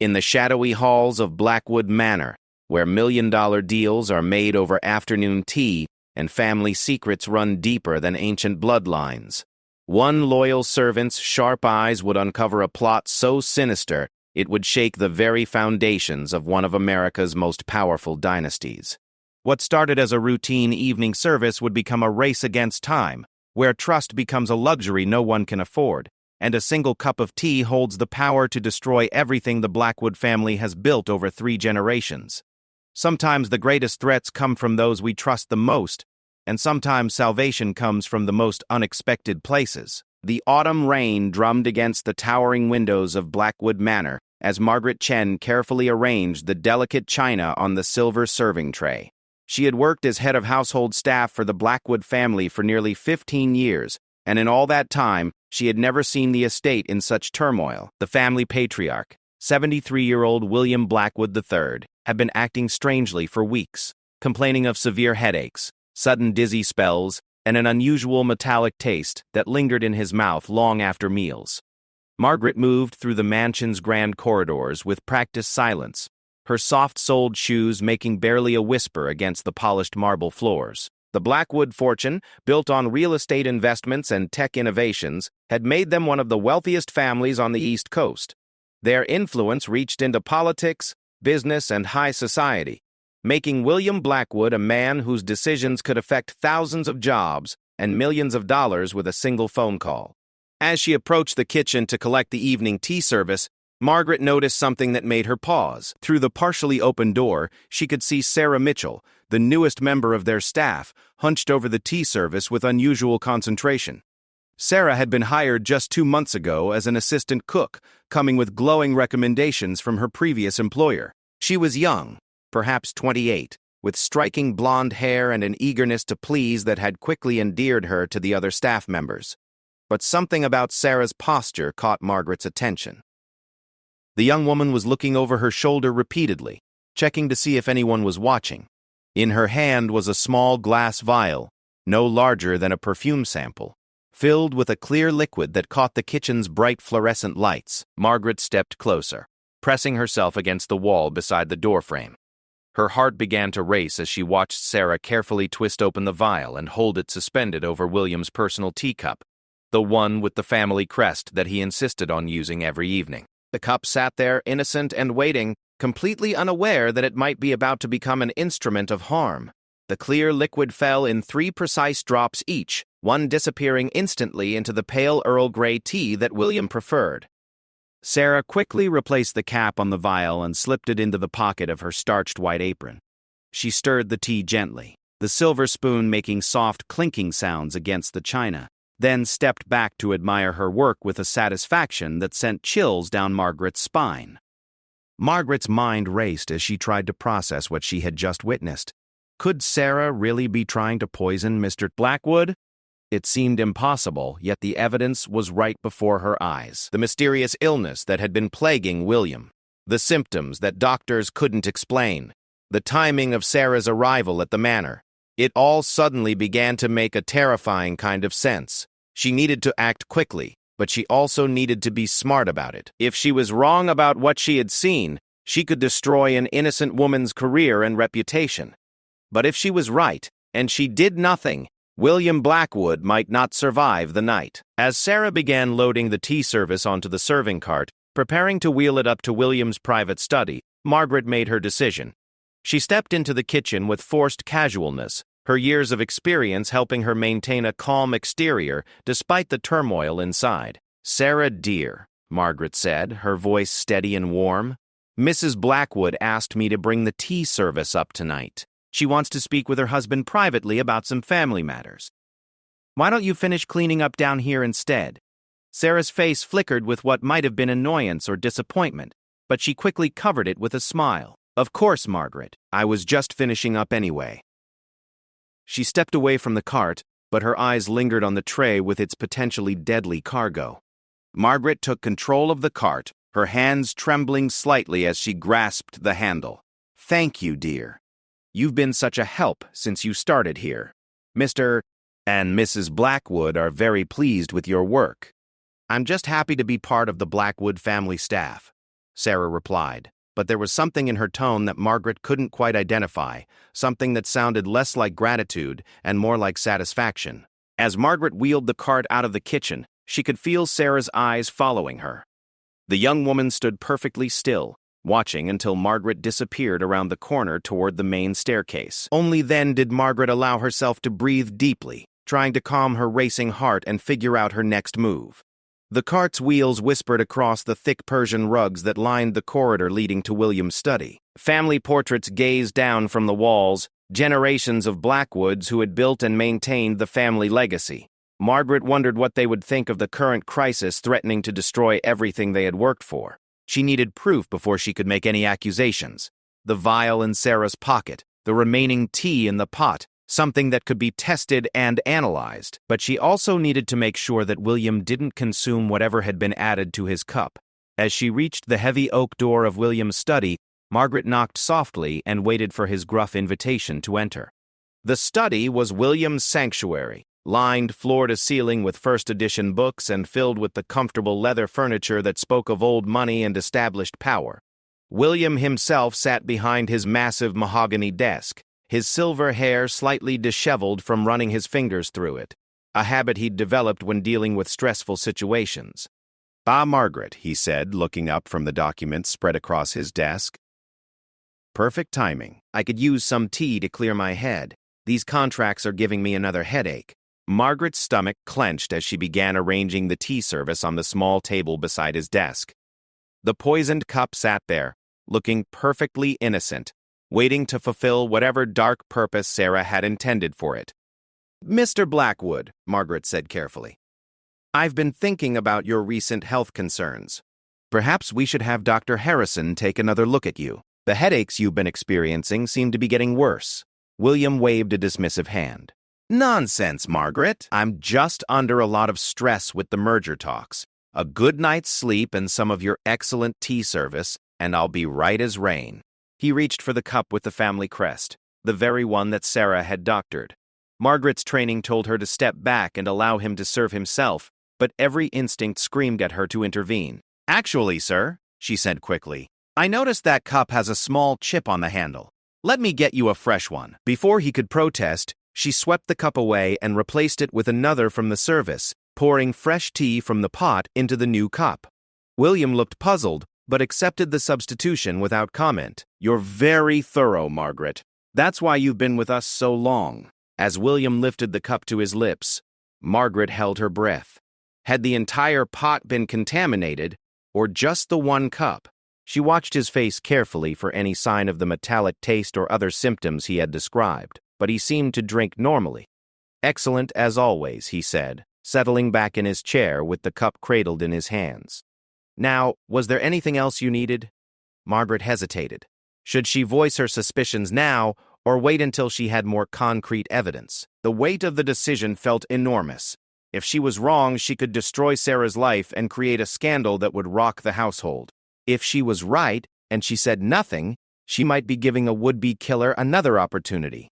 In the shadowy halls of Blackwood Manor, where million-dollar deals are made over afternoon tea and family secrets run deeper than ancient bloodlines, one loyal servant's sharp eyes would uncover a plot so sinister it would shake the very foundations of one of America's most powerful dynasties. What started as a routine evening service would become a race against time, where trust becomes a luxury no one can afford, and a single cup of tea holds the power to destroy everything the Blackwood family has built over 3 generations. Sometimes the greatest threats come from those we trust the most, and sometimes salvation comes from the most unexpected places. The autumn rain drummed against the towering windows of Blackwood Manor as Margaret Chen carefully arranged the delicate china on the silver serving tray. She had worked as head of household staff for the Blackwood family for nearly 15 years, and in all that time, she had never seen the estate in such turmoil. The family patriarch, 73-year-old William Blackwood III, had been acting strangely for weeks, complaining of severe headaches, sudden dizzy spells, and an unusual metallic taste that lingered in his mouth long after meals. Margaret moved through the mansion's grand corridors with practiced silence, her soft-soled shoes making barely a whisper against the polished marble floors. The Blackwood fortune, built on real estate investments and tech innovations, had made them one of the wealthiest families on the East Coast. Their influence reached into politics, business, and high society, making William Blackwood a man whose decisions could affect thousands of jobs and millions of dollars with a single phone call. As she approached the kitchen to collect the evening tea service, Margaret noticed something that made her pause. Through the partially open door, she could see Sarah Mitchell, the newest member of their staff, hunched over the tea service with unusual concentration. Sarah had been hired just 2 months ago as an assistant cook, coming with glowing recommendations from her previous employer. She was young, perhaps 28, with striking blonde hair and an eagerness to please that had quickly endeared her to the other staff members. But something about Sarah's posture caught Margaret's attention. The young woman was looking over her shoulder repeatedly, checking to see if anyone was watching. In her hand was a small glass vial, no larger than a perfume sample, filled with a clear liquid that caught the kitchen's bright fluorescent lights. Margaret stepped closer, pressing herself against the wall beside the doorframe. Her heart began to race as she watched Sarah carefully twist open the vial and hold it suspended over William's personal teacup, the one with the family crest that he insisted on using every evening. The cup sat there, innocent and waiting, completely unaware that it might be about to become an instrument of harm. The clear liquid fell in 3 precise drops each, one disappearing instantly into the pale Earl Grey tea that William preferred. Sarah quickly replaced the cap on the vial and slipped it into the pocket of her starched white apron. She stirred the tea gently, the silver spoon making soft clinking sounds against the china, then stepped back to admire her work with a satisfaction that sent chills down Margaret's spine. Margaret's mind raced as she tried to process what she had just witnessed. Could Sarah really be trying to poison Mr. Blackwood? It seemed impossible, yet the evidence was right before her eyes. The mysterious illness that had been plaguing William, the symptoms that doctors couldn't explain, the timing of Sarah's arrival at the manor. It all suddenly began to make a terrifying kind of sense. She needed to act quickly, but she also needed to be smart about it. If she was wrong about what she had seen, she could destroy an innocent woman's career and reputation. But if she was right, and she did nothing, William Blackwood might not survive the night. As Sarah began loading the tea service onto the serving cart, preparing to wheel it up to William's private study, Margaret made her decision. She stepped into the kitchen with forced casualness, her years of experience helping her maintain a calm exterior despite the turmoil inside. "Sarah, dear," Margaret said, her voice steady and warm, "Mrs. Blackwood asked me to bring the tea service up tonight. She wants to speak with her husband privately about some family matters. Why don't you finish cleaning up down here instead?" Sarah's face flickered with what might have been annoyance or disappointment, but she quickly covered it with a smile. "Of course, Margaret. I was just finishing up anyway." She stepped away from the cart, but her eyes lingered on the tray with its potentially deadly cargo. Margaret took control of the cart, her hands trembling slightly as she grasped the handle. "Thank you, dear. You've been such a help since you started here. Mr. and Mrs. Blackwood are very pleased with your work. I'm just happy to be part of the Blackwood family staff." Sarah replied. But there was something in her tone that Margaret couldn't quite identify, something that sounded less like gratitude and more like satisfaction. As Margaret wheeled the cart out of the kitchen, she could feel Sarah's eyes following her. The young woman stood perfectly still, watching until Margaret disappeared around the corner toward the main staircase. Only then did Margaret allow herself to breathe deeply, trying to calm her racing heart and figure out her next move. The cart's wheels whispered across the thick Persian rugs that lined the corridor leading to William's study. Family portraits gazed down from the walls, generations of Blackwoods who had built and maintained the family legacy. Margaret wondered what they would think of the current crisis threatening to destroy everything they had worked for. She needed proof before she could make any accusations. The vial in Sarah's pocket, the remaining tea in the pot, something that could be tested and analyzed. But she also needed to make sure that William didn't consume whatever had been added to his cup. As she reached the heavy oak door of William's study, Margaret knocked softly and waited for his gruff invitation to enter. The study was William's sanctuary, lined floor to ceiling with first-edition books and filled with the comfortable leather furniture that spoke of old money and established power. William himself sat behind his massive mahogany desk, his silver hair slightly disheveled from running his fingers through it, a habit he'd developed when dealing with stressful situations. "Ah, Margaret," he said, looking up from the documents spread across his desk. "Perfect timing. I could use some tea to clear my head. These contracts are giving me another headache." Margaret's stomach clenched as she began arranging the tea service on the small table beside his desk. The poisoned cup sat there, looking perfectly innocent, waiting to fulfill whatever dark purpose Sarah had intended for it. "Mr. Blackwood," Margaret said carefully, "I've been thinking about your recent health concerns. Perhaps we should have Dr. Harrison take another look at you. The headaches you've been experiencing seem to be getting worse." William waved a dismissive hand. "Nonsense, Margaret. I'm just under a lot of stress with the merger talks. A good night's sleep and some of your excellent tea service, and I'll be right as rain." He reached for the cup with the family crest, the very one that Sarah had doctored. Margaret's training told her to step back and allow him to serve himself, but every instinct screamed at her to intervene. "Actually, sir," she said quickly, "I noticed that cup has a small chip on the handle. Let me get you a fresh one." Before he could protest, she swept the cup away and replaced it with another from the service, pouring fresh tea from the pot into the new cup. William looked puzzled, but accepted the substitution without comment. "You're very thorough, Margaret. That's why you've been with us so long." As William lifted the cup to his lips, Margaret held her breath. Had the entire pot been contaminated, or just the one cup? She watched his face carefully for any sign of the metallic taste or other symptoms he had described, but he seemed to drink normally. "Excellent as always," he said, settling back in his chair with the cup cradled in his hands. "Now, was there anything else you needed?" Margaret hesitated. Should she voice her suspicions now, or wait until she had more concrete evidence? The weight of the decision felt enormous. If she was wrong, she could destroy Sarah's life and create a scandal that would rock the household. If she was right, and she said nothing, she might be giving a would-be killer another opportunity.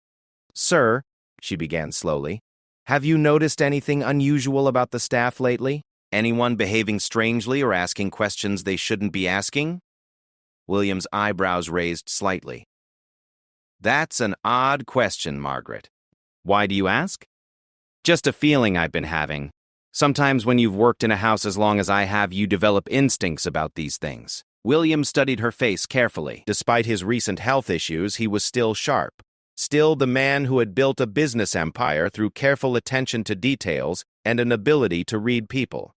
"Sir," she began slowly, "have you noticed anything unusual about the staff lately? Anyone behaving strangely or asking questions they shouldn't be asking?" William's eyebrows raised slightly. "That's an odd question, Margaret. Why do you ask?" "Just a feeling I've been having. Sometimes when you've worked in a house as long as I have, you develop instincts about these things." William studied her face carefully. Despite his recent health issues, he was still sharp. Still the man who had built a business empire through careful attention to details and an ability to read people.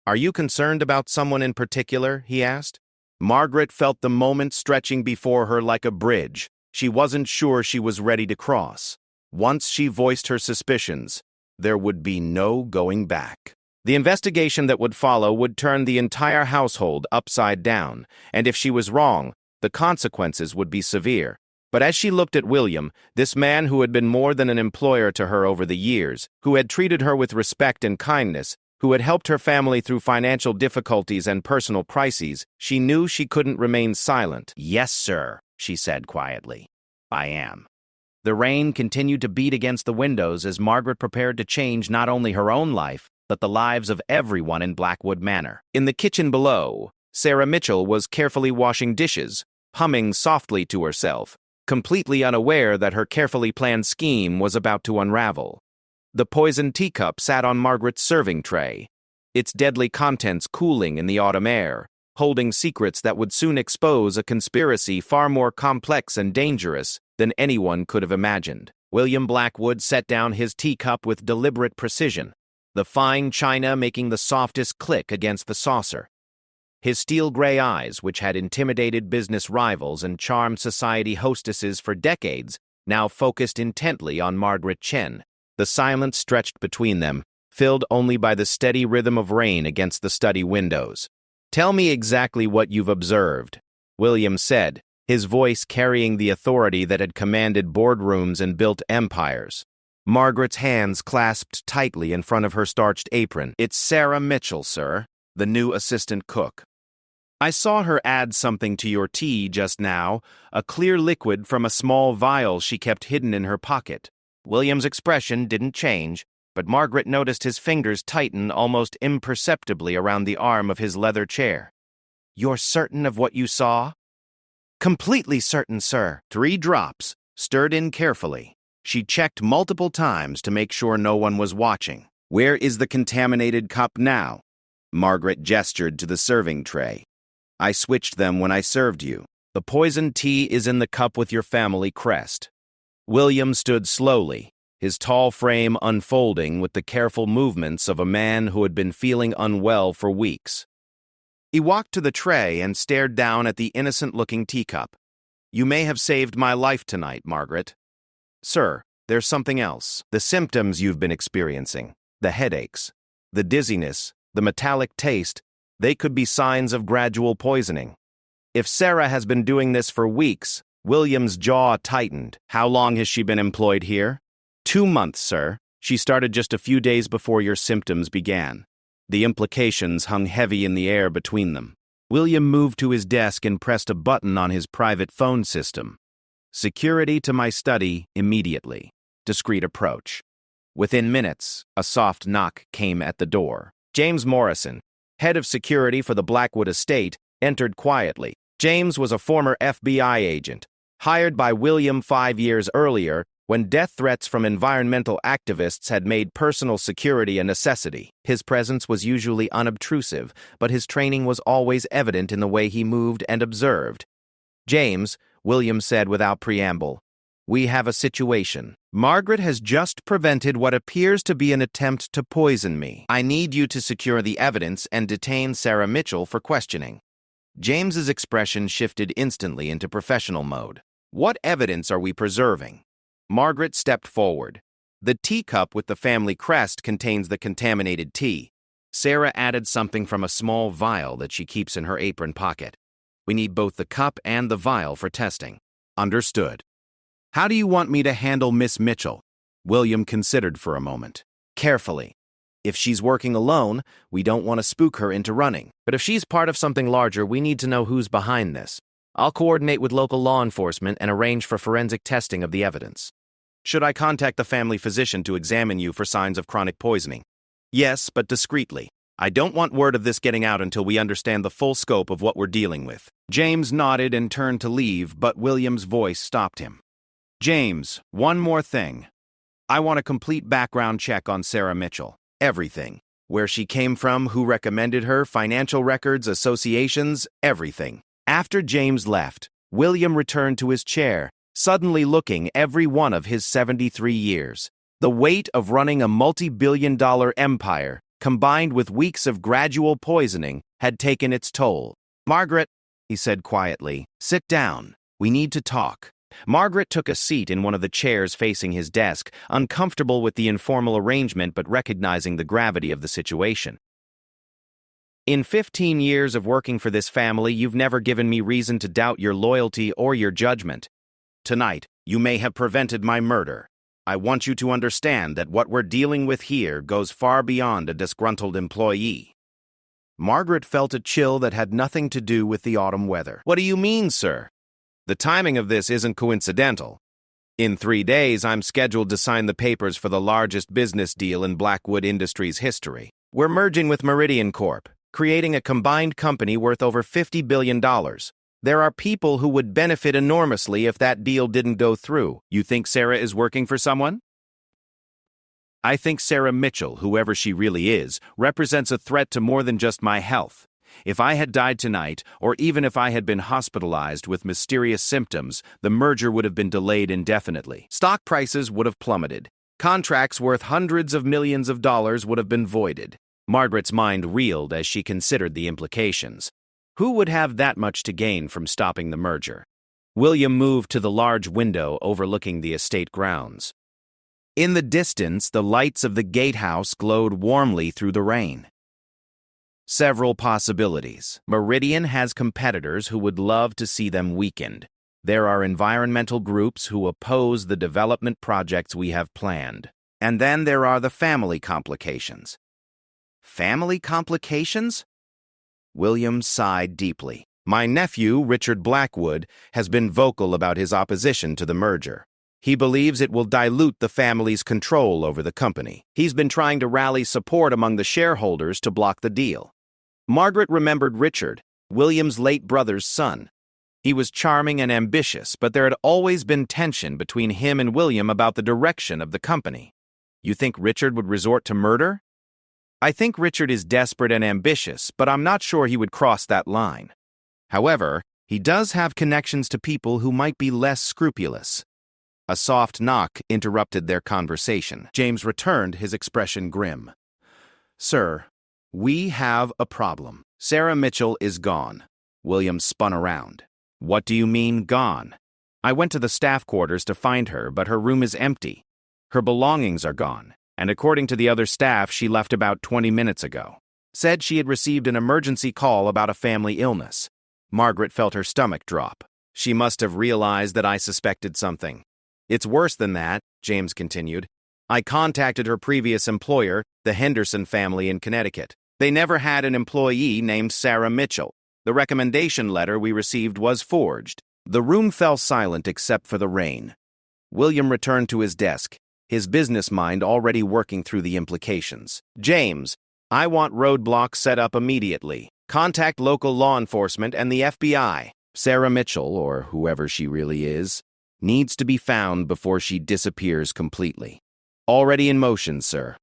"Are you concerned about someone in particular?" he asked. Margaret felt the moment stretching before her like a bridge. She wasn't sure she was ready to cross. Once she voiced her suspicions, there would be no going back. The investigation that would follow would turn the entire household upside down, and if she was wrong, the consequences would be severe. But as she looked at William, this man who had been more than an employer to her over the years, who had treated her with respect and kindness, who had helped her family through financial difficulties and personal crises, she knew she couldn't remain silent. "Yes, sir," she said quietly. "I am." The rain continued to beat against the windows as Margaret prepared to change not only her own life, but the lives of everyone in Blackwood Manor. In the kitchen below, Sarah Mitchell was carefully washing dishes, humming softly to herself, completely unaware that her carefully planned scheme was about to unravel. The poisoned teacup sat on Margaret's serving tray, its deadly contents cooling in the autumn air, holding secrets that would soon expose a conspiracy far more complex and dangerous than anyone could have imagined. William Blackwood set down his teacup with deliberate precision, the fine china making the softest click against the saucer. His steel-gray eyes, which had intimidated business rivals and charmed society hostesses for decades, now focused intently on Margaret Chen. The silence stretched between them, filled only by the steady rhythm of rain against the study windows. "Tell me exactly what you've observed," William said, his voice carrying the authority that had commanded boardrooms and built empires. Margaret's hands clasped tightly in front of her starched apron. "It's Sarah Mitchell, sir, the new assistant cook. I saw her add something to your tea just now, a clear liquid from a small vial she kept hidden in her pocket." William's expression didn't change, but Margaret noticed his fingers tighten almost imperceptibly around the arm of his leather chair. "You're certain of what you saw?" "Completely certain, sir." 3 drops, stirred in carefully. She checked multiple times to make sure no one was watching. "Where is the contaminated cup now?" Margaret gestured to the serving tray. "I switched them when I served you. The poisoned tea is in the cup with your family crest." William stood slowly, his tall frame unfolding with the careful movements of a man who had been feeling unwell for weeks. He walked to the tray and stared down at the innocent-looking teacup. "You may have saved my life tonight, Margaret. Sir, there's something else. The symptoms you've been experiencing, the headaches, the dizziness, the metallic taste, they could be signs of gradual poisoning. If Sarah has been doing this for weeks," William's jaw tightened. "How long has she been employed here?" 2 months, sir. She started just a few days before your symptoms began." The implications hung heavy in the air between them. William moved to his desk and pressed a button on his private phone system. "Security to my study immediately." Discreet approach. Within minutes, a soft knock came at the door. James Morrison, head of security for the Blackwood estate, entered quietly. James was a former FBI agent, hired by William 5 years earlier when death threats from environmental activists had made personal security a necessity. His presence was usually unobtrusive, but his training was always evident in the way he moved and observed. "James," William said without preamble, "we have a situation. Margaret has just prevented what appears to be an attempt to poison me. I need you to secure the evidence and detain Sarah Mitchell for questioning." James's expression shifted instantly into professional mode. "What evidence are we preserving?" Margaret stepped forward. "The teacup with the family crest contains the contaminated tea. Sarah added something from a small vial that she keeps in her apron pocket. We need both the cup and the vial for testing." "Understood. How do you want me to handle Miss Mitchell?" William considered for a moment. "Carefully. If she's working alone, we don't want to spook her into running. But if she's part of something larger, we need to know who's behind this. I'll coordinate with local law enforcement and arrange for forensic testing of the evidence." "Should I contact the family physician to examine you for signs of chronic poisoning?" "Yes, but discreetly. I don't want word of this getting out until we understand the full scope of what we're dealing with." James nodded and turned to leave, but William's voice stopped him. "James, one more thing. I want a complete background check on Sarah Mitchell. Everything. Where she came from, who recommended her, financial records, associations, everything." After James left, William returned to his chair, suddenly looking every one of his 73 years. The weight of running a multi-billion-dollar empire, combined with weeks of gradual poisoning, had taken its toll. "Margaret," he said quietly, "sit down. We need to talk." Margaret took a seat in one of the chairs facing his desk, uncomfortable with the informal arrangement but recognizing the gravity of the situation. "In 15 years of working for this family, you've never given me reason to doubt your loyalty or your judgment. Tonight, you may have prevented my murder. I want you to understand that what we're dealing with here goes far beyond a disgruntled employee." Margaret felt a chill that had nothing to do with the autumn weather. "What do you mean, sir? The timing of this isn't coincidental. In 3 days, I'm scheduled to sign the papers for the largest business deal in Blackwood Industries history. We're merging with Meridian Corp., creating a combined company worth over $50 billion. There are people who would benefit enormously if that deal didn't go through. You think Sarah is working for someone? I think Sarah Mitchell, whoever she really is, represents a threat to more than just my health. If I had died tonight, or even if I had been hospitalized with mysterious symptoms, the merger would have been delayed indefinitely. Stock prices would have plummeted. Contracts worth hundreds of millions of dollars would have been voided. Margaret's mind reeled as she considered the implications. Who would have that much to gain from stopping the merger? William moved to the large window overlooking the estate grounds. In the distance, the lights of the gatehouse glowed warmly through the rain. Several possibilities. Meridian has competitors who would love to see them weakened. There are environmental groups who oppose the development projects we have planned. And then there are the family complications. Family complications? William sighed deeply. My nephew, Richard Blackwood, has been vocal about his opposition to the merger. He believes it will dilute the family's control over the company. He's been trying to rally support among the shareholders to block the deal. Margaret remembered Richard, William's late brother's son. He was charming and ambitious, but there had always been tension between him and William about the direction of the company. You think Richard would resort to murder? I think Richard is desperate and ambitious, but I'm not sure he would cross that line. However, he does have connections to people who might be less scrupulous. A soft knock interrupted their conversation. James returned, his expression grim. Sir, we have a problem. Sarah Mitchell is gone. William spun around. What do you mean, gone? I went to the staff quarters to find her, but her room is empty. Her belongings are gone, and according to the other staff, she left about 20 minutes ago. Said she had received an emergency call about a family illness. Margaret felt her stomach drop. She must have realized that I suspected something. It's worse than that, James continued. I contacted her previous employer, the Henderson family in Connecticut. They never had an employee named Sarah Mitchell. The recommendation letter we received was forged. The room fell silent except for the rain. William returned to his desk, his business mind already working through the implications. James, I want roadblocks set up immediately. Contact local law enforcement and the FBI. Sarah Mitchell, or whoever she really is, needs to be found before she disappears completely. Already in motion, sir.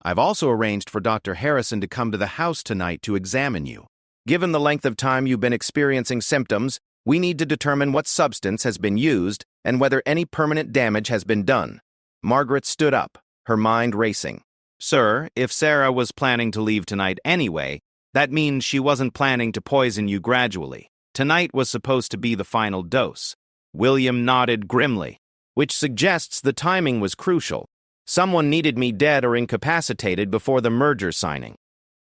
I've also arranged for Dr. Harrison to come to the house tonight to examine you. Given the length of time you've been experiencing symptoms, we need to determine what substance has been used and whether any permanent damage has been done. Margaret stood up, her mind racing. Sir, if Sarah was planning to leave tonight anyway, that means she wasn't planning to poison you gradually. Tonight was supposed to be the final dose. William nodded grimly, which suggests the timing was crucial. Someone needed me dead or incapacitated before the merger signing.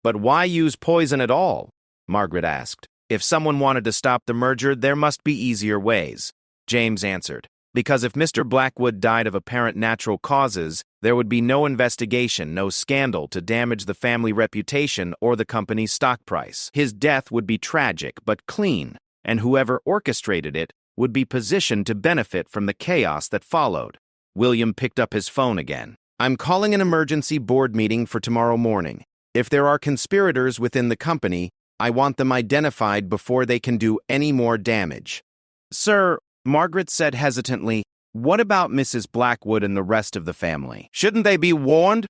But why use poison at all? Margaret asked. If someone wanted to stop the merger, there must be easier ways. James answered. Because if Mr. Blackwood died of apparent natural causes, there would be no investigation, no scandal to damage the family reputation or the company's stock price. His death would be tragic but clean, and whoever orchestrated it would be positioned to benefit from the chaos that followed. William picked up his phone again. I'm calling an emergency board meeting for tomorrow morning. If there are conspirators within the company, I want them identified before they can do any more damage. Sir, Margaret said hesitantly, what about Mrs. Blackwood and the rest of the family? Shouldn't they be warned?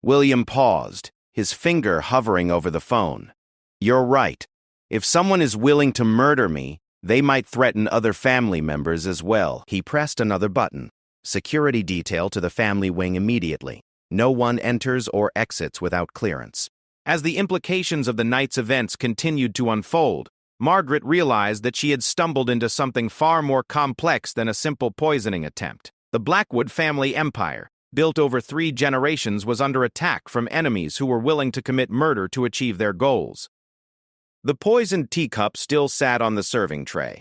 William paused, his finger hovering over the phone. You're right. If someone is willing to murder me, they might threaten other family members as well. He pressed another button. Security detail to the family wing immediately. No one enters or exits without clearance. As the implications of the night's events continued to unfold, Margaret realized that she had stumbled into something far more complex than a simple poisoning attempt. The Blackwood family empire, built over 3 generations, was under attack from enemies who were willing to commit murder to achieve their goals. The poisoned teacup still sat on the serving tray.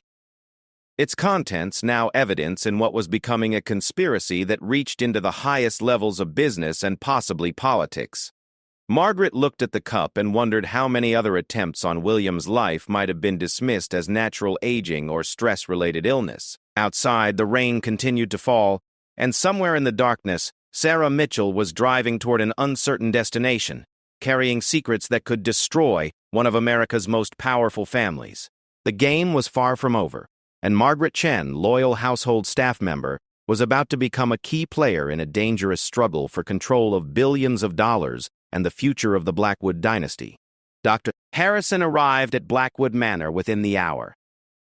Its contents now evidence in what was becoming a conspiracy that reached into the highest levels of business and possibly politics. Margaret looked at the cup and wondered how many other attempts on William's life might have been dismissed as natural aging or stress-related illness. Outside, the rain continued to fall, and somewhere in the darkness, Sarah Mitchell was driving toward an uncertain destination, carrying secrets that could destroy one of America's most powerful families. The game was far from over, and Margaret Chen, loyal household staff member, was about to become a key player in a dangerous struggle for control of billions of dollars and the future of the Blackwood dynasty. Dr. Harrison arrived at Blackwood Manor within the hour,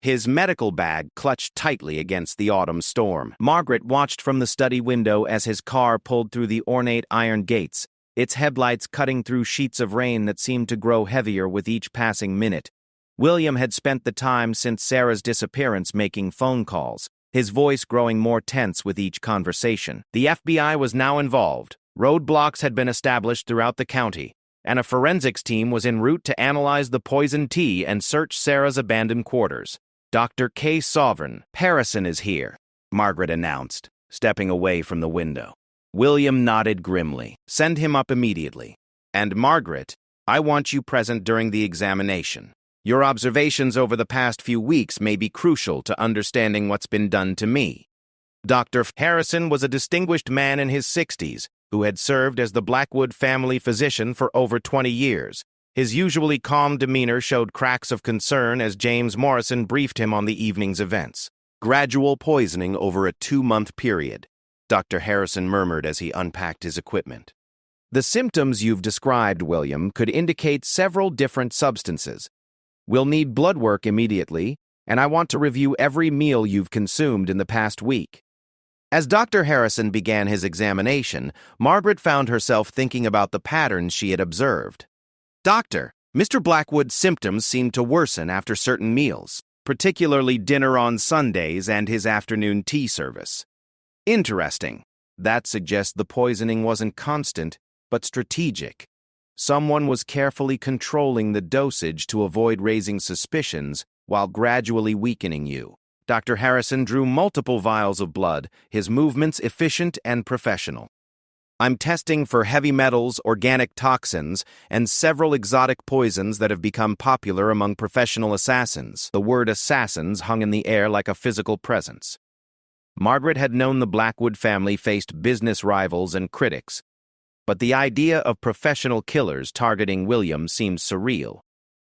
his medical bag clutched tightly against the autumn storm. Margaret watched from the study window as his car pulled through the ornate iron gates, its headlights cutting through sheets of rain that seemed to grow heavier with each passing minute. William had spent the time since Sarah's disappearance making phone calls, his voice growing more tense with each conversation. The FBI was now involved. Roadblocks had been established throughout the county, and a forensics team was en route to analyze the poisoned tea and search Sarah's abandoned quarters. Dr. K. Sovereign, Harrison is here, Margaret announced, stepping away from the window. William nodded grimly. Send him up immediately. And Margaret, I want you present during the examination. Your observations over the past few weeks may be crucial to understanding what's been done to me. Dr. Harrison was a distinguished man in his 60s who had served as the Blackwood family physician for over 20 years. His usually calm demeanor showed cracks of concern as James Morrison briefed him on the evening's events. Gradual poisoning over a 2-month period, Dr. Harrison murmured as he unpacked his equipment. The symptoms you've described, William, could indicate several different substances. We'll need blood work immediately, and I want to review every meal you've consumed in the past week. As Dr. Harrison began his examination, Margaret found herself thinking about the patterns she had observed. Doctor, Mr. Blackwood's symptoms seemed to worsen after certain meals, particularly dinner on Sundays and his afternoon tea service. Interesting. That suggests the poisoning wasn't constant, but strategic. Someone was carefully controlling the dosage to avoid raising suspicions while gradually weakening you. Dr. Harrison drew multiple vials of blood, his movements efficient and professional. I'm testing for heavy metals, organic toxins, and several exotic poisons that have become popular among professional assassins. The word assassins hung in the air like a physical presence. Margaret had known the Blackwood family faced business rivals and critics, but the idea of professional killers targeting William seemed surreal.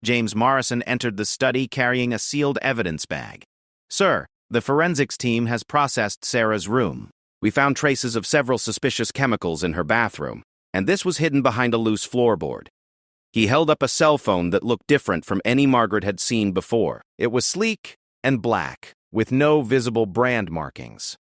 James Morrison entered the study carrying a sealed evidence bag. Sir, the forensics team has processed Sarah's room. We found traces of several suspicious chemicals in her bathroom, and this was hidden behind a loose floorboard. He held up a cell phone that looked different from any Margaret had seen before. It was sleek and black, with no visible brand markings.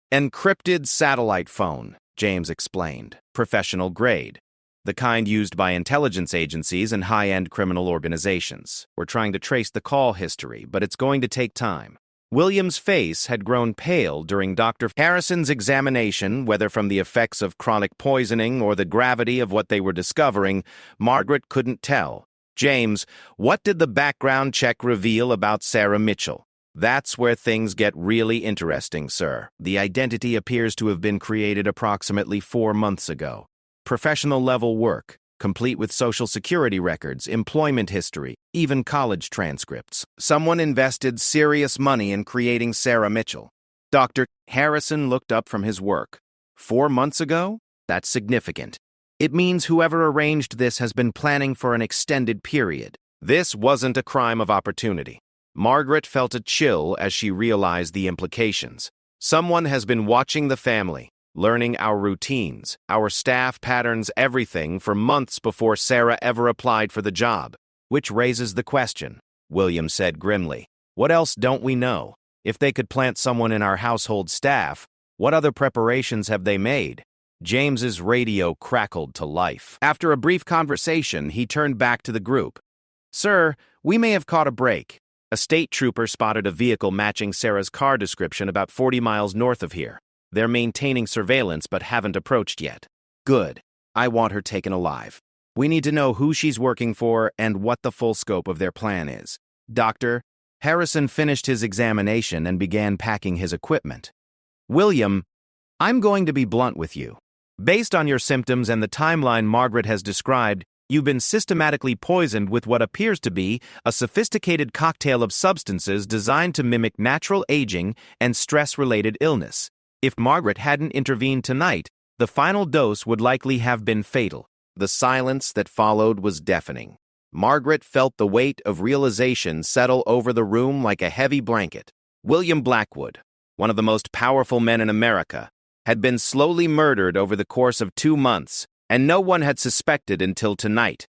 Encrypted satellite phone, James explained. Professional grade. The kind used by intelligence agencies and high-end criminal organizations. We're trying to trace the call history, but it's going to take time. William's face had grown pale during Dr. Harrison's examination, whether from the effects of chronic poisoning or the gravity of what they were discovering. Margaret couldn't tell. James, what did the background check reveal about Sarah Mitchell? That's where things get really interesting, sir. The identity appears to have been created approximately 4 months ago. Professional-level work, complete with Social Security records, employment history, even college transcripts. Someone invested serious money in creating Sarah Mitchell. Dr. Harrison looked up from his work. 4 months ago? That's significant. It means whoever arranged this has been planning for an extended period. This wasn't a crime of opportunity. Margaret felt a chill as she realized the implications. Someone has been watching the family, learning our routines, our staff patterns, everything for months before Sarah ever applied for the job. Which raises the question, William said grimly. What else don't we know? If they could plant someone in our household staff, what other preparations have they made? James's radio crackled to life. After a brief conversation, he turned back to the group. Sir, we may have caught a break. A state trooper spotted a vehicle matching Sarah's car description about 40 miles north of here. They're maintaining surveillance but haven't approached yet. Good. I want her taken alive. We need to know who she's working for and what the full scope of their plan is. Doctor, Harrison finished his examination and began packing his equipment. William, I'm going to be blunt with you. Based on your symptoms and the timeline Margaret has described, you've been systematically poisoned with what appears to be a sophisticated cocktail of substances designed to mimic natural aging and stress-related illness. If Margaret hadn't intervened tonight, the final dose would likely have been fatal. The silence that followed was deafening. Margaret felt the weight of realization settle over the room like a heavy blanket. William Blackwood, one of the most powerful men in America, had been slowly murdered over the course of 2 months, and no one had suspected until tonight.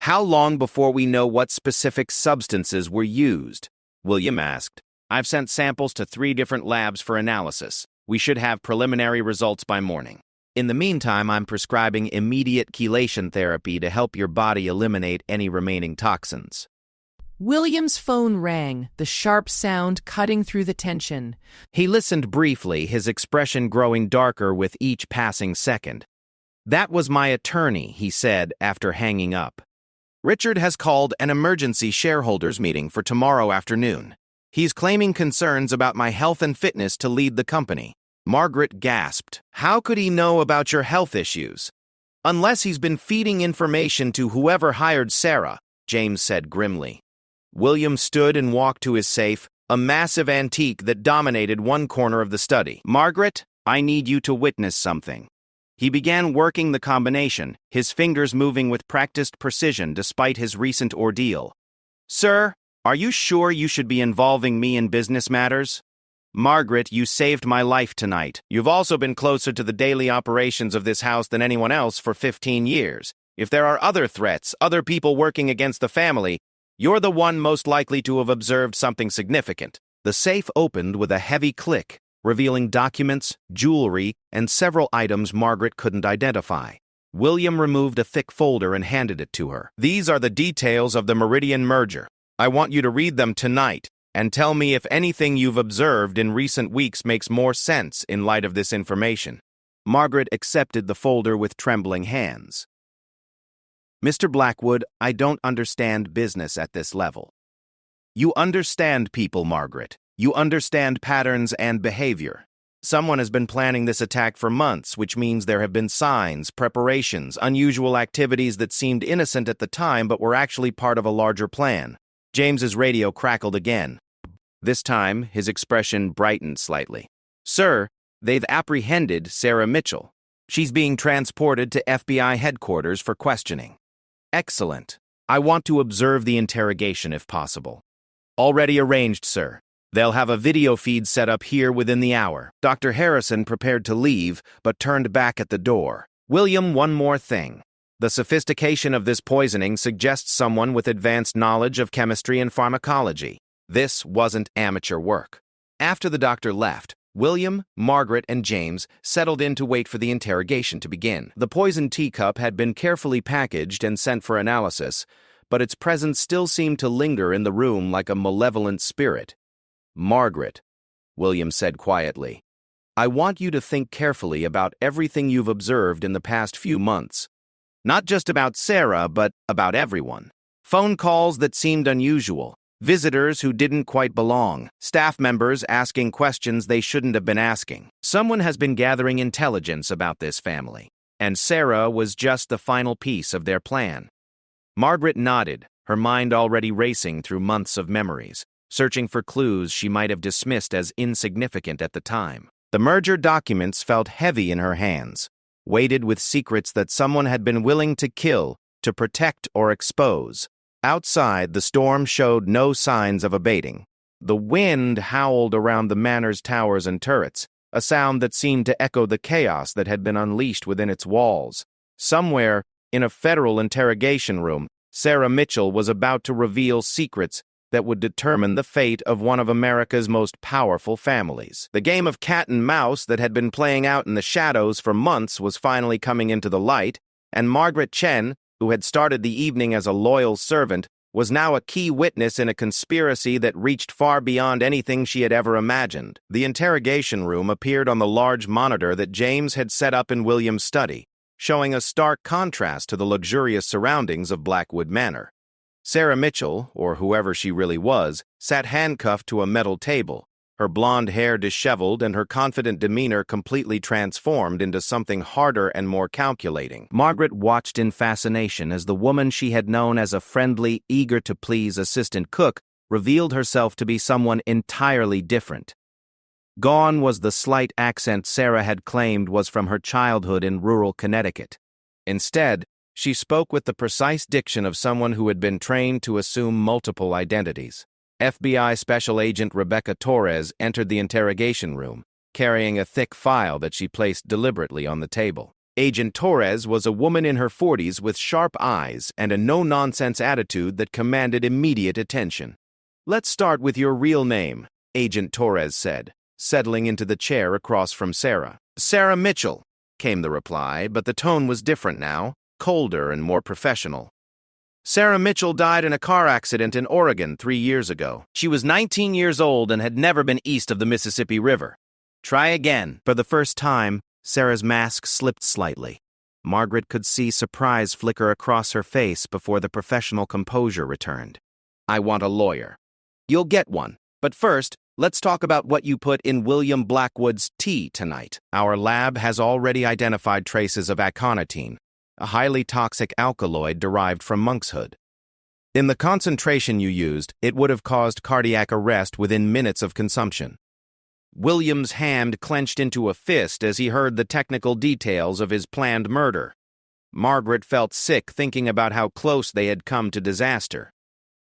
How long before we know what specific substances were used? William asked. I've sent samples to 3 different labs for analysis. We should have preliminary results by morning. In the meantime, I'm prescribing immediate chelation therapy to help your body eliminate any remaining toxins. William's phone rang, the sharp sound cutting through the tension. He listened briefly, his expression growing darker with each passing second. That was my attorney, he said after hanging up. Richard has called an emergency shareholders meeting for tomorrow afternoon. He's claiming concerns about my health and fitness to lead the company. Margaret gasped. How could he know about your health issues? Unless he's been feeding information to whoever hired Sarah, James said grimly. William stood and walked to his safe, a massive antique that dominated one corner of the study. Margaret, I need you to witness something. He began working the combination, his fingers moving with practiced precision despite his recent ordeal. Sir, are you sure you should be involving me in business matters? Margaret, you saved my life tonight. You've also been closer to the daily operations of this house than anyone else for 15 years. If there are other threats, other people working against the family, you're the one most likely to have observed something significant. The safe opened with a heavy click, revealing documents, jewelry, and several items Margaret couldn't identify. William removed a thick folder and handed it to her. These are the details of the Meridian merger. I want you to read them tonight and tell me if anything you've observed in recent weeks makes more sense in light of this information. Margaret accepted the folder with trembling hands. Mr. Blackwood, I don't understand business at this level. You understand people, Margaret. You understand patterns and behavior. Someone has been planning this attack for months, which means there have been signs, preparations, unusual activities that seemed innocent at the time but were actually part of a larger plan. James's radio crackled again. This time, his expression brightened slightly. Sir, they've apprehended Sarah Mitchell. She's being transported to FBI headquarters for questioning. Excellent. I want to observe the interrogation if possible. Already arranged, sir. They'll have a video feed set up here within the hour. Dr. Harrison prepared to leave, but turned back at the door. William, one more thing. The sophistication of this poisoning suggests someone with advanced knowledge of chemistry and pharmacology. This wasn't amateur work. After the doctor left, William, Margaret, and James settled in to wait for the interrogation to begin. The poisoned teacup had been carefully packaged and sent for analysis, but its presence still seemed to linger in the room like a malevolent spirit. Margaret, William said quietly, I want you to think carefully about everything you've observed in the past few months. Not just about Sarah, but about everyone. Phone calls that seemed unusual, visitors who didn't quite belong, staff members asking questions they shouldn't have been asking. Someone has been gathering intelligence about this family, and Sarah was just the final piece of their plan. Margaret nodded, her mind already racing through months of memories, searching for clues she might have dismissed as insignificant at the time. The merger documents felt heavy in her hands, weighted with secrets that someone had been willing to kill, to protect or expose. Outside, the storm showed no signs of abating. The wind howled around the manor's towers and turrets, a sound that seemed to echo the chaos that had been unleashed within its walls. Somewhere, in a federal interrogation room, Sarah Mitchell was about to reveal secrets that would determine the fate of one of America's most powerful families. The game of cat and mouse that had been playing out in the shadows for months was finally coming into the light, and Margaret Chen, who had started the evening as a loyal servant, was now a key witness in a conspiracy that reached far beyond anything she had ever imagined. The interrogation room appeared on the large monitor that James had set up in William's study, showing a stark contrast to the luxurious surroundings of Blackwood Manor. Sarah Mitchell, or whoever she really was, sat handcuffed to a metal table, her blonde hair disheveled and her confident demeanor completely transformed into something harder and more calculating. Margaret watched in fascination as the woman she had known as a friendly, eager-to-please assistant cook revealed herself to be someone entirely different. Gone was the slight accent Sarah had claimed was from her childhood in rural Connecticut. Instead, She spoke with the precise diction of someone who had been trained to assume multiple identities. FBI Special Agent Rebecca Torres entered the interrogation room, carrying a thick file that she placed deliberately on the table. Agent Torres was a woman in her 40s with sharp eyes and a no-nonsense attitude that commanded immediate attention. "Let's start with your real name," Agent Torres said, settling into the chair across from Sarah. "Sarah Mitchell," came the reply, but the tone was different now, colder and more professional. "Sarah Mitchell died in a car accident in Oregon 3 years ago. She was 19 years old and had never been east of the Mississippi River." "Try again." For the first time, Sarah's mask slipped slightly. Margaret could see surprise flicker across her face before the professional composure returned. "I want a lawyer." "You'll get one. But first, let's talk about what you put in William Blackwood's tea tonight." "Our lab has already identified traces of aconitine, a highly toxic alkaloid derived from monkshood. In the concentration you used, it would have caused cardiac arrest within minutes of consumption." William's hand clenched into a fist as he heard the technical details of his planned murder. Margaret felt sick thinking about how close they had come to disaster.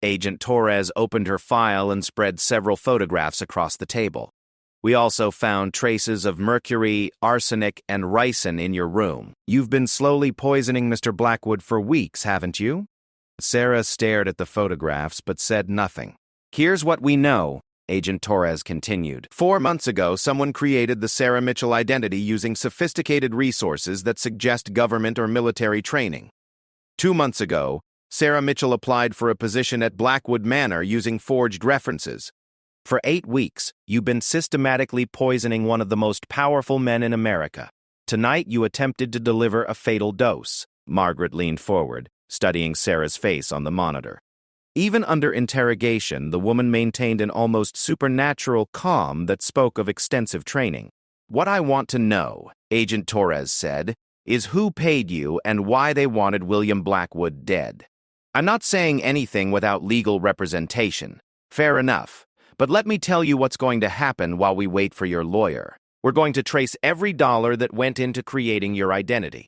Agent Torres opened her file and spread several photographs across the table. "We also found traces of mercury, arsenic, and ricin in your room. You've been slowly poisoning Mr. Blackwood for weeks, haven't you?" Sarah stared at the photographs but said nothing. "Here's what we know," Agent Torres continued. 4 months ago, someone created the Sarah Mitchell identity using sophisticated resources that suggest government or military training. 2 months ago, Sarah Mitchell applied for a position at Blackwood Manor using forged references. For 8 weeks, you've been systematically poisoning one of the most powerful men in America. Tonight, you attempted to deliver a fatal dose." Margaret leaned forward, studying Sarah's face on the monitor. Even under interrogation, the woman maintained an almost supernatural calm that spoke of extensive training. "What I want to know," Agent Torres said, "is who paid you and why they wanted William Blackwood dead. I'm not saying anything without legal representation. Fair enough. But let me tell you what's going to happen while we wait for your lawyer. We're going to trace every dollar that went into creating your identity.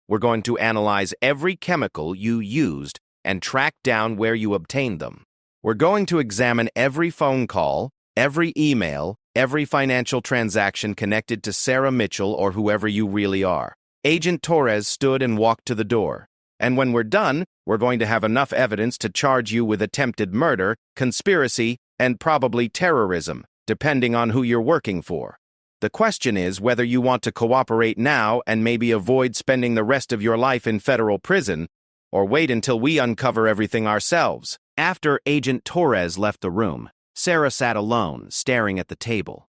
We're going to analyze every chemical you used and track down where you obtained them. We're going to examine every phone call, every email, every financial transaction connected to Sarah Mitchell or whoever you really are." Agent Torres stood and walked to the door. "And when we're done, we're going to have enough evidence to charge you with attempted murder, conspiracy, and probably terrorism, depending on who you're working for. The question is whether you want to cooperate now and maybe avoid spending the rest of your life in federal prison, or wait until we uncover everything ourselves." After Agent Torres left the room, Sarah sat alone, staring at the table.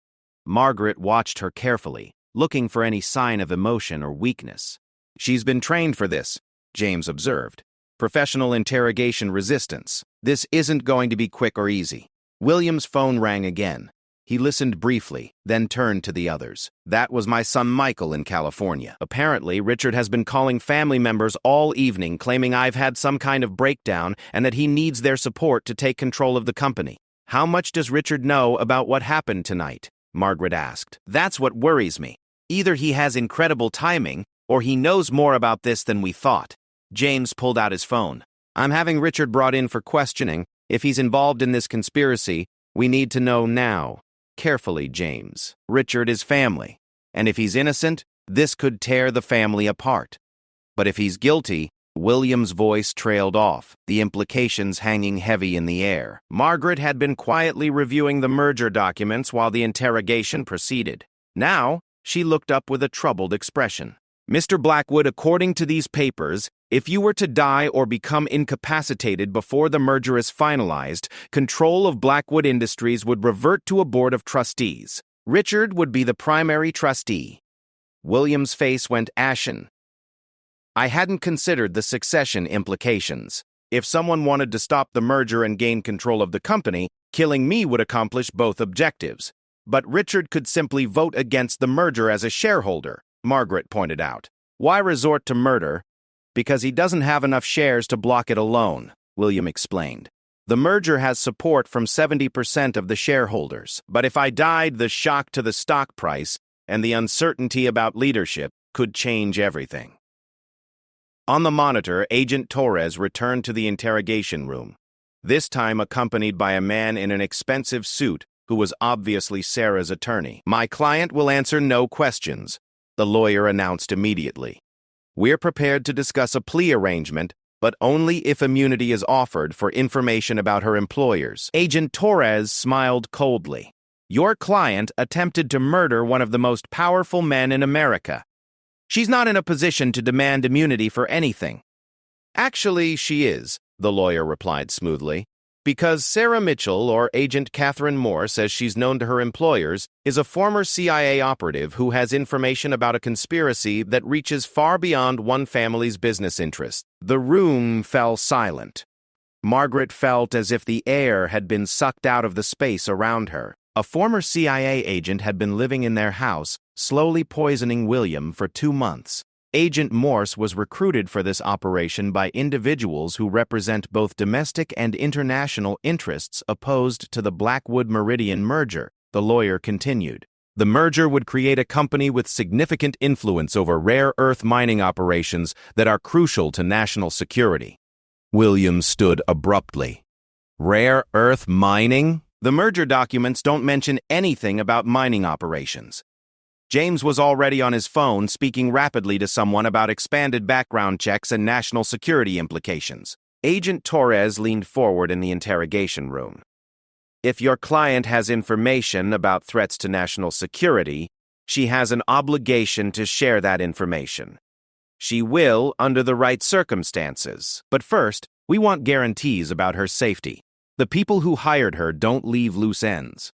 Margaret watched her carefully, looking for any sign of emotion or weakness. "She's been trained for this," James observed. "Professional interrogation resistance. This isn't going to be quick or easy." William's phone rang again. He listened briefly, then turned to the others. "That was my son Michael in California. Apparently, Richard has been calling family members all evening claiming I've had some kind of breakdown and that he needs their support to take control of the company." "How much does Richard know about what happened tonight?" Margaret asked. "That's what worries me. Either he has incredible timing, or he knows more about this than we thought." James pulled out his phone. "I'm having Richard brought in for questioning. If he's involved in this conspiracy, we need to know now." "Carefully, James. Richard is family. And if he's innocent, this could tear the family apart. But if he's guilty," William's voice trailed off, the implications hanging heavy in the air. Margaret had been quietly reviewing the merger documents while the interrogation proceeded. Now, she looked up with a troubled expression. "Mr. Blackwood, according to these papers, if you were to die or become incapacitated before the merger is finalized, control of Blackwood Industries would revert to a board of trustees. Richard would be the primary trustee." William's face went ashen. "I hadn't considered the succession implications. If someone wanted to stop the merger and gain control of the company, killing me would accomplish both objectives. But Richard could simply vote against the merger as a shareholder," Margaret pointed out. "Why resort to murder?" "Because he doesn't have enough shares to block it alone," William explained. "The merger has support from 70% of the shareholders. But if I died, the shock to the stock price and the uncertainty about leadership could change everything." On the monitor, Agent Torres returned to the interrogation room, this time accompanied by a man in an expensive suit who was obviously Sarah's attorney. "My client will answer no questions," the lawyer announced immediately. "We're prepared to discuss a plea arrangement, but only if immunity is offered for information about her employers." Agent Torres smiled coldly. "Your client attempted to murder one of the most powerful men in America. She's not in a position to demand immunity for anything." "Actually, she is," the lawyer replied smoothly, "because Sarah Mitchell, or Agent Catherine Morse, as she's known to her employers, is a former CIA operative who has information about a conspiracy that reaches far beyond one family's business interests." The room fell silent. Margaret felt as if the air had been sucked out of the space around her. A former CIA agent had been living in their house, slowly poisoning William for 2 months. Agent Morse was recruited for this operation by individuals who represent both domestic and international interests opposed to the Blackwood Meridian merger, the lawyer continued. The merger would create a company with significant influence over rare earth mining operations that are crucial to national security. William stood abruptly. Rare earth mining? The merger documents don't mention anything about mining operations. James was already on his phone speaking rapidly to someone about expanded background checks and national security implications. Agent Torres leaned forward in the interrogation room. "If your client has information about threats to national security, she has an obligation to share that information. She will under the right circumstances. But first, we want guarantees about her safety. The people who hired her don't leave loose ends."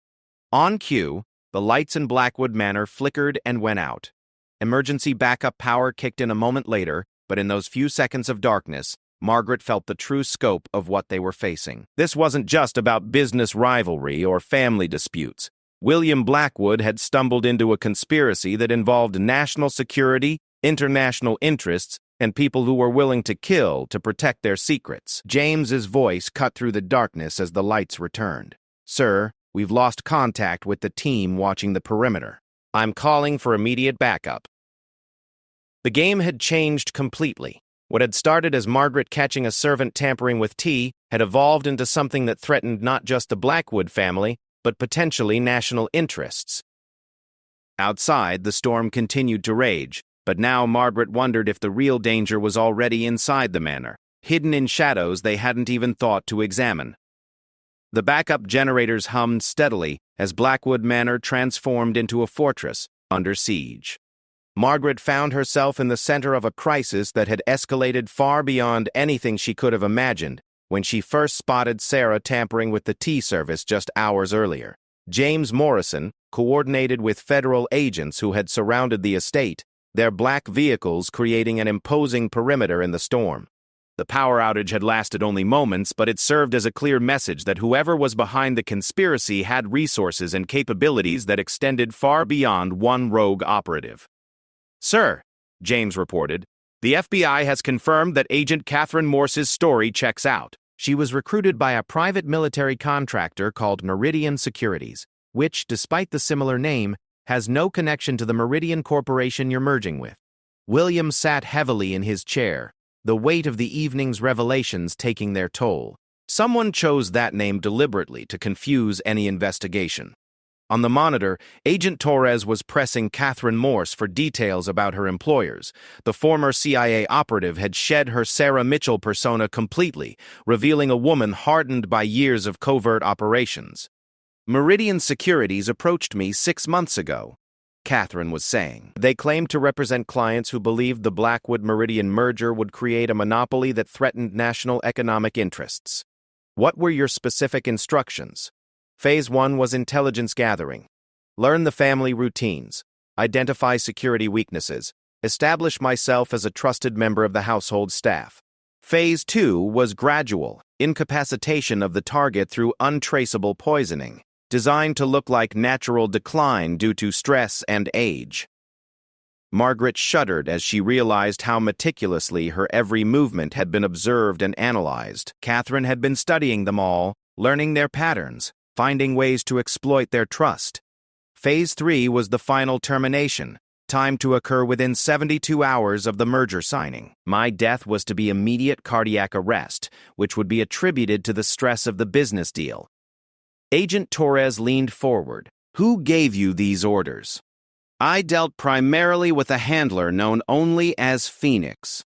On cue, the lights in Blackwood Manor flickered and went out. Emergency backup power kicked in a moment later, but in those few seconds of darkness, Margaret felt the true scope of what they were facing. This wasn't just about business rivalry or family disputes. William Blackwood had stumbled into a conspiracy that involved national security, international interests, and people who were willing to kill to protect their secrets. James's voice cut through the darkness as the lights returned. "Sir, we've lost contact with the team watching the perimeter. I'm calling for immediate backup." The game had changed completely. What had started as Margaret catching a servant tampering with tea had evolved into something that threatened not just the Blackwood family, but potentially national interests. Outside, the storm continued to rage, but now Margaret wondered if the real danger was already inside the manor, hidden in shadows they hadn't even thought to examine. The backup generators hummed steadily as Blackwood Manor transformed into a fortress under siege. Margaret found herself in the center of a crisis that had escalated far beyond anything she could have imagined when she first spotted Sarah tampering with the tea service just hours earlier. James Morrison, coordinated with federal agents who had surrounded the estate, their black vehicles creating an imposing perimeter in the storm. The power outage had lasted only moments, but it served as a clear message that whoever was behind the conspiracy had resources and capabilities that extended far beyond one rogue operative. "Sir," James reported, "the FBI has confirmed that Agent Catherine Morse's story checks out. She was recruited by a private military contractor called Meridian Securities, which, despite the similar name, has no connection to the Meridian Corporation you're merging with." William sat heavily in his chair, the weight of the evening's revelations taking their toll. Someone chose that name deliberately to confuse any investigation. On the monitor, Agent Torres was pressing Catherine Morse for details about her employers. The former CIA operative had shed her Sarah Mitchell persona completely, revealing a woman hardened by years of covert operations. "Meridian Securities approached me 6 months ago," Catherine was saying. "They claimed to represent clients who believed the Blackwood Meridian merger would create a monopoly that threatened national economic interests. What were your specific instructions?" Phase 1 was intelligence gathering. Learn the family routines, identify security weaknesses, establish myself as a trusted member of the household staff. Phase 2 was gradual, incapacitation of the target through untraceable poisoning, designed to look like natural decline due to stress and age. Margaret shuddered as she realized how meticulously her every movement had been observed and analyzed. Catherine had been studying them all, learning their patterns, finding ways to exploit their trust. Phase 3 was the final termination, timed to occur within 72 hours of the merger signing. My death was to be immediate cardiac arrest, which would be attributed to the stress of the business deal. Agent Torres leaned forward. Who gave you these orders? I dealt primarily with a handler known only as Phoenix.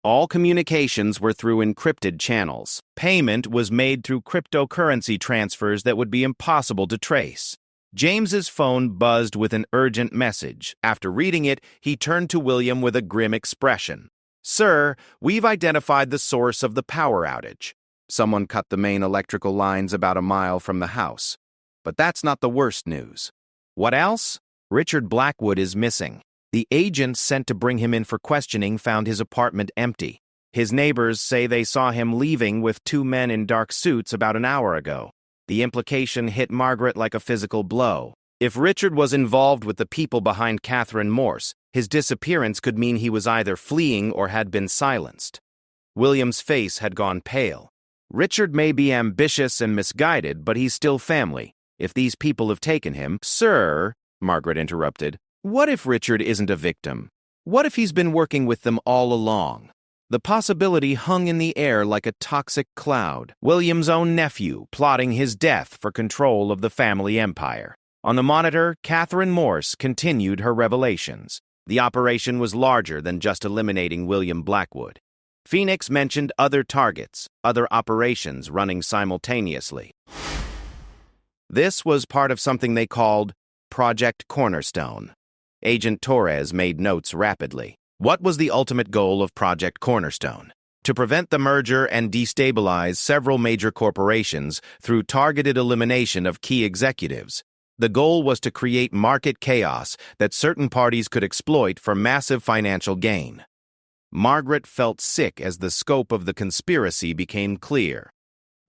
All communications were through encrypted channels. Payment was made through cryptocurrency transfers that would be impossible to trace. James's phone buzzed with an urgent message. After reading it, he turned to William with a grim expression. Sir, we've identified the source of the power outage. Someone cut the main electrical lines about a mile from the house. But that's not the worst news. What else? Richard Blackwood is missing. The agents sent to bring him in for questioning found his apartment empty. His neighbors say they saw him leaving with two men in dark suits about an hour ago. The implication hit Margaret like a physical blow. If Richard was involved with the people behind Catherine Morse, his disappearance could mean he was either fleeing or had been silenced. William's face had gone pale. Richard may be ambitious and misguided, but he's still family. If these people have taken him— Sir, Margaret interrupted, what if Richard isn't a victim? What if he's been working with them all along? The possibility hung in the air like a toxic cloud. William's own nephew plotting his death for control of the family empire. On the monitor, Catherine Morse continued her revelations. The operation was larger than just eliminating William Blackwood. Phoenix mentioned other targets, other operations running simultaneously. This was part of something they called Project Cornerstone. Agent Torres made notes rapidly. What was the ultimate goal of Project Cornerstone? To prevent the merger and destabilize several major corporations through targeted elimination of key executives. The goal was to create market chaos that certain parties could exploit for massive financial gain. Margaret felt sick as the scope of the conspiracy became clear.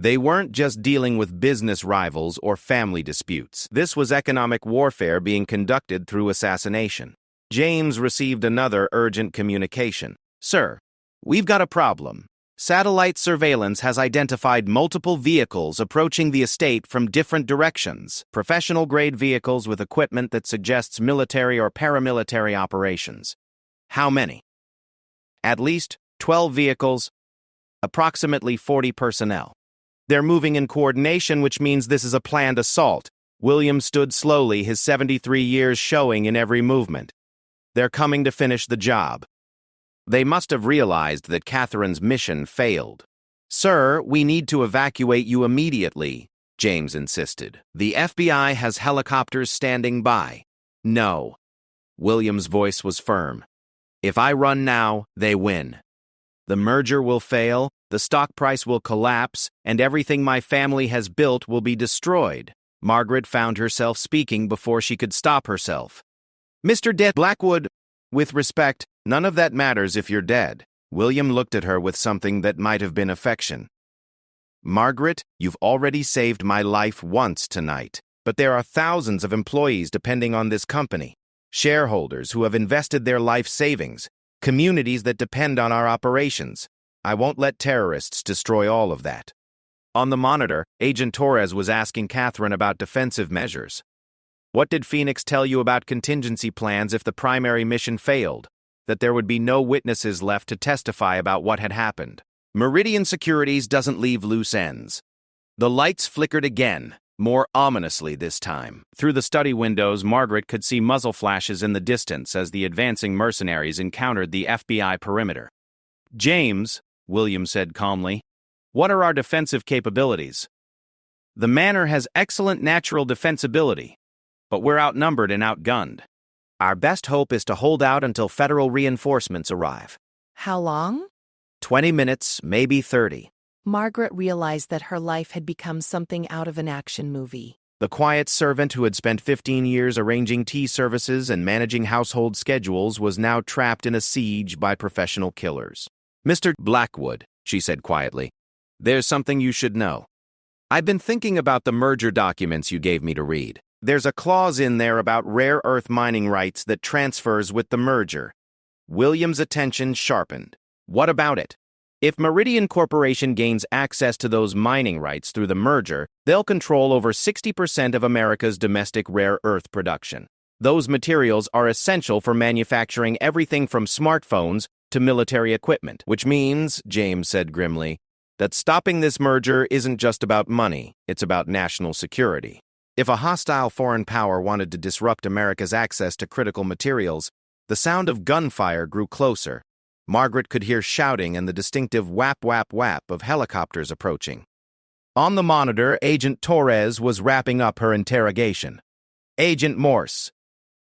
They weren't just dealing with business rivals or family disputes. This was economic warfare being conducted through assassination. James received another urgent communication. Sir, we've got a problem. Satellite surveillance has identified multiple vehicles approaching the estate from different directions. Professional-grade vehicles with equipment that suggests military or paramilitary operations. How many? At least 12 vehicles, approximately 40 personnel. They're moving in coordination, which means this is a planned assault. William stood slowly, his 73 years showing in every movement. They're coming to finish the job. They must have realized that Catherine's mission failed. Sir, we need to evacuate you immediately, James insisted. The FBI has helicopters standing by. No. William's voice was firm. If I run now, they win. The merger will fail, the stock price will collapse, and everything my family has built will be destroyed. Margaret found herself speaking before she could stop herself. Mr. Blackwood, with respect, none of that matters if you're dead. William looked at her with something that might have been affection. Margaret, you've already saved my life once tonight, but there are thousands of employees depending on this company, shareholders who have invested their life savings, communities that depend on our operations. I won't let terrorists destroy all of that. On the monitor, Agent Torres was asking Catherine about defensive measures. What did Phoenix tell you about contingency plans if the primary mission failed? That there would be no witnesses left to testify about what had happened. Meridian Securities doesn't leave loose ends. The lights flickered again, more ominously this time. Through the study windows, Margaret could see muzzle flashes in the distance as the advancing mercenaries encountered the FBI perimeter. James, William said calmly, what are our defensive capabilities? The manor has excellent natural defensibility, but we're outnumbered and outgunned. Our best hope is to hold out until federal reinforcements arrive. How long? 20 minutes, maybe 30. Margaret realized that her life had become something out of an action movie. The quiet servant who had spent 15 years arranging tea services and managing household schedules was now trapped in a siege by professional killers. Mr. Blackwood, she said quietly, there's something you should know. I've been thinking about the merger documents you gave me to read. There's a clause in there about rare earth mining rights that transfers with the merger. William's attention sharpened. What about it? If Meridian Corporation gains access to those mining rights through the merger, they'll control over 60% of America's domestic rare earth production. Those materials are essential for manufacturing everything from smartphones to military equipment, which means, James said grimly, that stopping this merger isn't just about money, it's about national security. If a hostile foreign power wanted to disrupt America's access to critical materials, the sound of gunfire grew closer. Margaret could hear shouting and the distinctive whap, whap, whap of helicopters approaching. On the monitor, Agent Torres was wrapping up her interrogation. Agent Morse,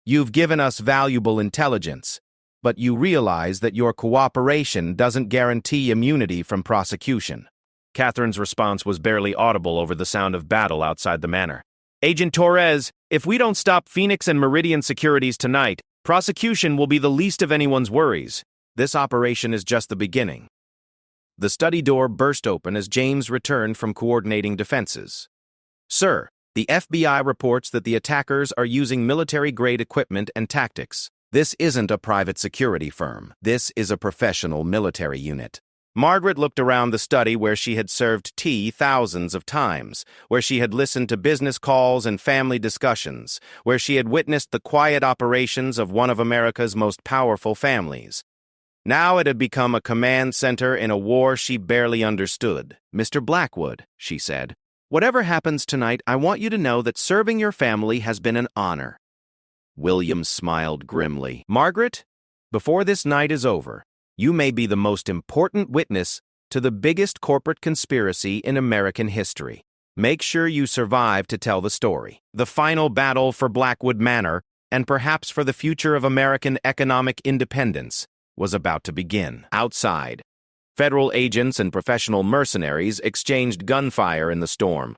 you've given us valuable intelligence, but you realize that your cooperation doesn't guarantee immunity from prosecution. Catherine's response was barely audible over the sound of battle outside the manor. Agent Torres, if we don't stop Phoenix and Meridian Securities tonight, prosecution will be the least of anyone's worries. This operation is just the beginning. The study door burst open as James returned from coordinating defenses. Sir, the FBI reports that the attackers are using military-grade equipment and tactics. This isn't a private security firm. This is a professional military unit. Margaret looked around the study where she had served tea thousands of times, where she had listened to business calls and family discussions, where she had witnessed the quiet operations of one of America's most powerful families. Now it had become a command center in a war she barely understood. Mr. Blackwood, she said, whatever happens tonight, I want you to know that serving your family has been an honor. William smiled grimly. Margaret, before this night is over, you may be the most important witness to the biggest corporate conspiracy in American history. Make sure you survive to tell the story. The final battle for Blackwood Manor, and perhaps for the future of American economic independence, was about to begin. Outside, federal agents and professional mercenaries exchanged gunfire in the storm,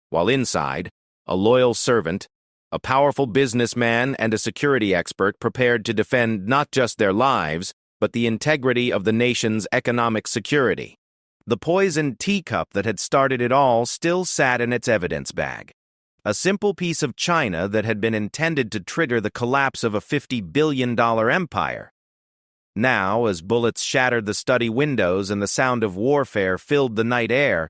while inside, a loyal servant, a powerful businessman, and a security expert prepared to defend not just their lives, but the integrity of the nation's economic security. The poisoned teacup that had started it all still sat in its evidence bag. A simple piece of china that had been intended to trigger the collapse of a $50 billion empire. Now, as bullets shattered the study windows and the sound of warfare filled the night air,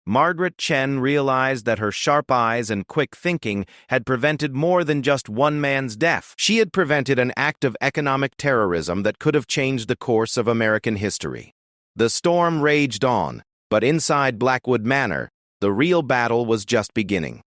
Margaret Chen realized that her sharp eyes and quick thinking had prevented more than just one man's death. She had prevented an act of economic terrorism that could have changed the course of American history. The storm raged on, but inside Blackwood Manor, the real battle was just beginning.